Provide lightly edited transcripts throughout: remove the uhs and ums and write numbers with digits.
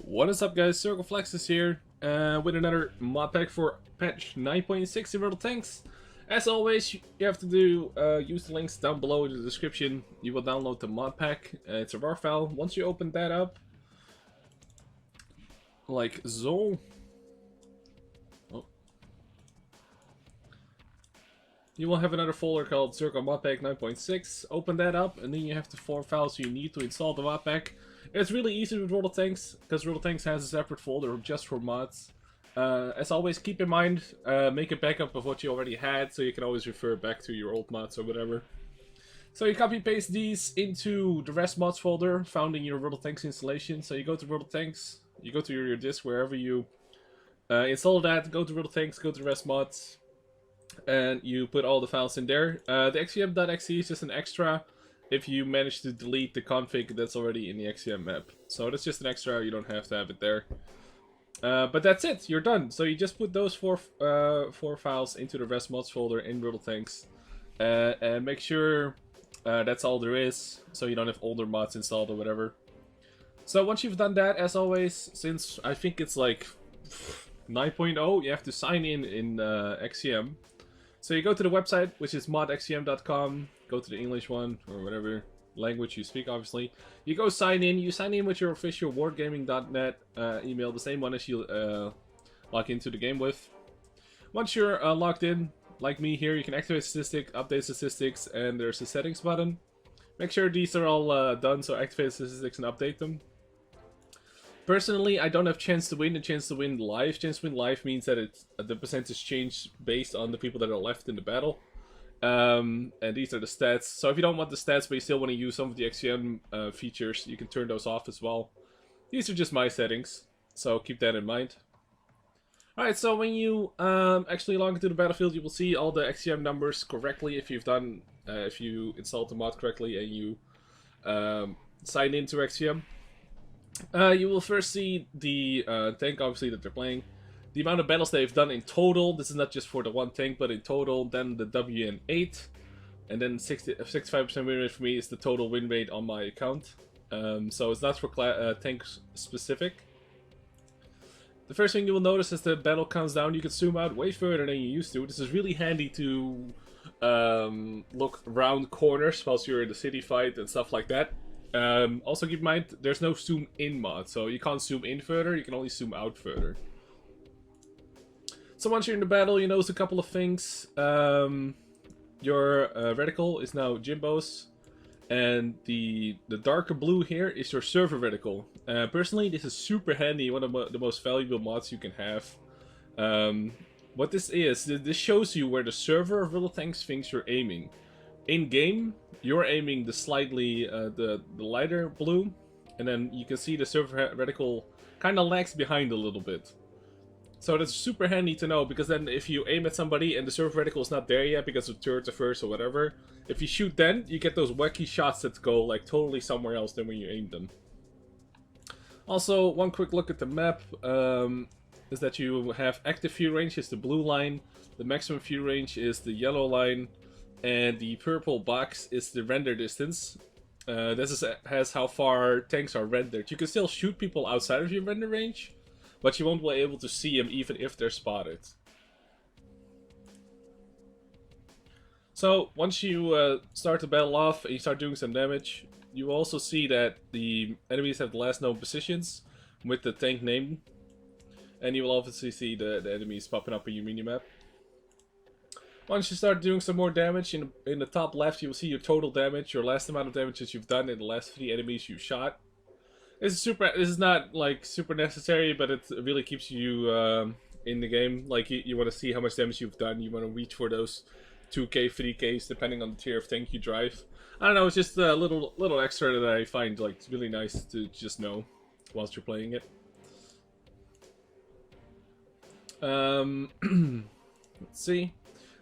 What is up, guys? Circonflexes here with another mod pack for patch 9.6 in World of Tanks. As always, you have to use the links down below in the description. You will download the mod pack. It's a RAR file. Once you open that up, like so, you will have another folder called Circon Modpack 9.6. Open that up, and then you have the 4 files you need to install the mod pack. It's really easy with World of Tanks, because World of Tanks has a separate folder just for mods. As always, keep in mind, make a backup of what you already had, so you can always refer back to your old mods or whatever. So you copy-paste these into the rest mods folder found in your World of Tanks installation. So you go to World of Tanks, you go to your disk wherever you install that, go to World of Tanks, go to rest mods, and you put all the files in there. The xcm.exe is just an extra if you manage to delete the config that's already in the XCM map. So that's just an extra, you don't have to have it there. But that's it, you're done. So you just put those four files into the rest mods folder in World of Tanks. And make sure that's all there is, so you don't have older mods installed or whatever. So once you've done that, as always, since I think it's like 9.0, you have to sign in XCM. So you go to the website, which is modxcm.com, go to the English one, or whatever language you speak, obviously. You go sign in with your official wargaming.net email, the same one as you log into the game with. Once you're logged in, like me here, you can activate statistics, update statistics, and there's a settings button. Make sure these are all done, so activate statistics and update them. Personally, I don't have chance to win and chance to win live. Chance to win live means that it's the percentage change based on the people that are left in the battle. And these are the stats. So if you don't want the stats but you still want to use some of the XCM features, you can turn those off as well. These are just my settings, so keep that in mind. Alright, so when you actually log into the battlefield, you will see all the XCM numbers correctly if you've done, if you installed the mod correctly and you sign into XCM. You will first see the tank, obviously, that they're playing. The amount of battles they've done in total. This is not just for the one tank, but in total. Then the WN8. And then 65% win rate for me is the total win rate on my account. So it's not for tanks specific. The first thing you will notice as the battle counts down, you can zoom out way further than you used to. This is really handy to look around corners whilst you're in the city fight and stuff like that. Also keep in mind, there's no zoom in mod, so you can't zoom in further, you can only zoom out further. So once you're in the battle, you notice a couple of things. Your reticle is now Jimbo's, and the darker blue here is your server reticle. Personally, this is super handy, one of the most valuable mods you can have. What this is, this shows you where the server of World of Tanks thinks you're aiming. In game, you're aiming the slightly the lighter blue, and then you can see the server reticle kind of lags behind a little bit. So that's super handy to know, because then if you aim at somebody and the server reticle is not there yet because of turret first or whatever, if you shoot then, you get those wacky shots that go like totally somewhere else than when you aim them. Also, one quick look at the map is that you have active view range is the blue line, the maximum view range is the yellow line, and the purple box is the render distance. This has how far tanks are rendered. You can still shoot people outside of your render range, but you won't be able to see them even if they're spotted. So once you start the battle off and you start doing some damage, you also see that the enemies have the last known positions with the tank name. And you will obviously see the enemies popping up in your minimap. Once you start doing some more damage, in the top left you will see your total damage, your last amount of damage that you've done in the last 3 enemies you shot. This is not like super necessary, but it really keeps you in the game. Like you want to see how much damage you've done, you want to reach for those 2k, 3ks depending on the tier of tank you drive. I don't know, it's just a little extra that I find like really nice to just know whilst you're playing it. Let's see.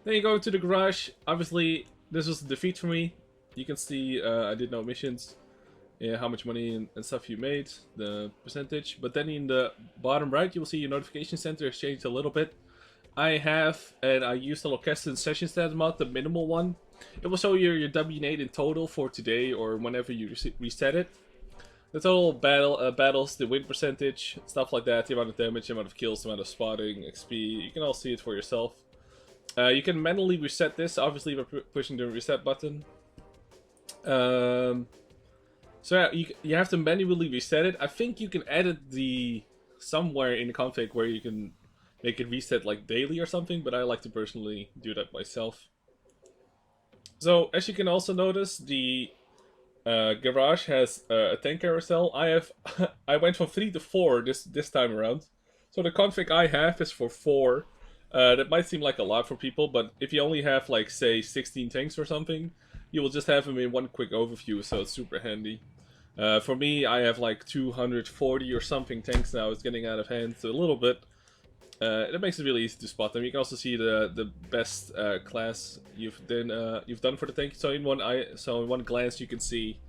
Then you go to the garage. Obviously, this was a defeat for me. You can see I did no missions. Yeah, how much money and stuff you made, the percentage. But then in the bottom right, you will see your notification center has changed a little bit. I used the Locastin Sessionstat mod, the minimal one. It will show you your WN8 in total for today or whenever you reset it. the total battles, the win percentage, stuff like that, the amount of damage, the amount of kills, the amount of spotting, XP. You can all see it for yourself. You can manually reset this, obviously, by pushing the reset button. So yeah, you have to manually reset it. I think you can edit somewhere in the config where you can make it reset like daily or something, but I like to personally do that myself. So as you can also notice, the garage has a tank carousel. I went from 3 to 4 this time around. So the config I have is for 4. That might seem like a lot for people, but if you only have like say 16 tanks or something, you will just have them in one quick overview, so it's super handy. For me, I have like 240 or something tanks now. It's getting out of hand a little bit. That makes it really easy to spot them. You can also see the best class you've done for the tank. So in one glance, you can see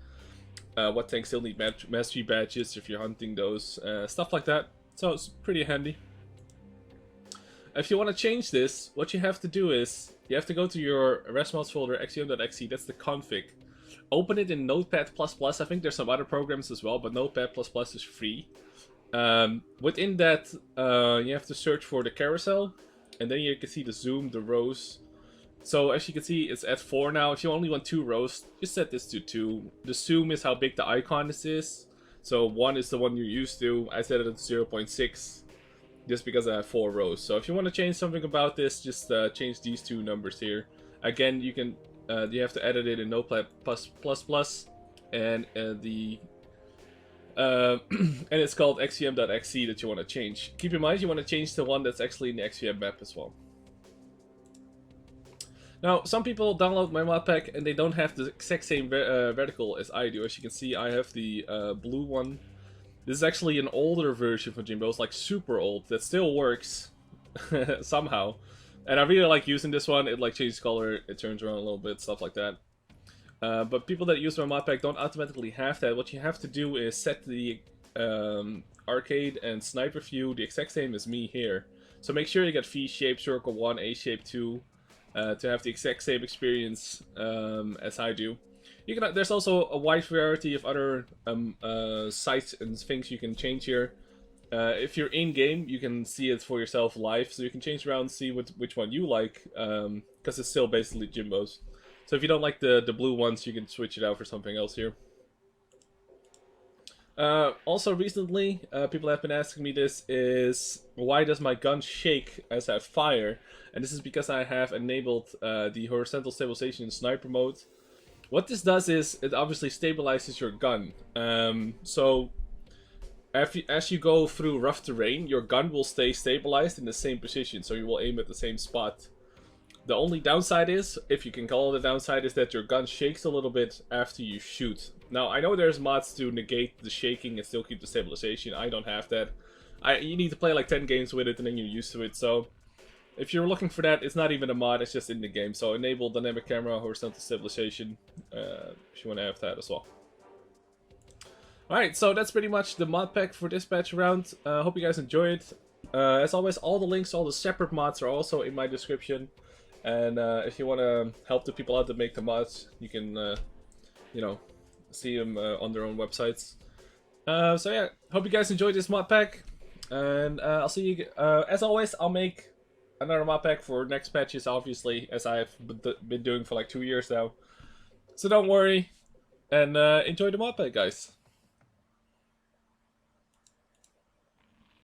what tanks still need mastery badges if you're hunting those, stuff like that. So it's pretty handy. If you want to change this, what you have to do is you have to go to your restmods folder, xcm.exe. That's the config. Open it in Notepad++. I think there's some other programs as well, but Notepad++ is free. Within that, you have to search for the carousel, and then you can see the zoom, the rows. So as you can see, it's at 4 now. If you only want 2 rows, just set this to 2. The zoom is how big the icon is. So 1 is the one you're used to. I set it at 0.6, just because I have 4 rows. So if you want to change something about this, just change these 2 numbers here. Again, you can you have to edit it in Notepad++, and and it's called xcm.exe that you want to change. Keep in mind, you want to change the one that's actually in the XVM map as well. Now, some people download my Modpack and they don't have the exact same vertical as I do. As you can see, I have the blue one. This is actually an older version for Jimbo. It's like super old. That still works somehow. And I really like using this one. It like changes color, it turns around a little bit, stuff like that. But people that use my Modpack don't automatically have that. What you have to do is set the arcade and sniper view the exact same as me here. So make sure you get V shape, circle 1, A shape 2 to have the exact same experience as I do. There's also a wide variety of other sites and things you can change here. If you're in game, you can see it for yourself live, so you can change around and see which one you like, because it's still basically Jimbo's. So if you don't like the blue ones, you can switch it out for something else here. Also recently, people have been asking me this, is why does my gun shake as I fire? And this is because I have enabled the horizontal stabilization in sniper mode. What this does is, it obviously stabilizes your gun. So as you go through rough terrain, your gun will stay stabilized in the same position, so you will aim at the same spot. The only downside is, if you can call it a downside, is that your gun shakes a little bit after you shoot. Now, I know there's mods to negate the shaking and still keep the stabilization. I don't have that. You need to play like 10 games with it and then you're used to it. So, if you're looking for that, it's not even a mod, it's just in the game. So, enable dynamic camera, horizontal stabilization, if you want to have that as well. Alright, so that's pretty much the mod pack for this patch round. Hope you guys enjoy it. As always, all the links, all the separate mods are also in my description. And if you want to help the people out that make the mods, you can, you know, see them on their own websites. So yeah, hope you guys enjoyed this mod pack. And I'll see you, as always, I'll make another mod pack for next patches, obviously, as I've been doing for like 2 years now. So don't worry, and enjoy the mod pack, guys.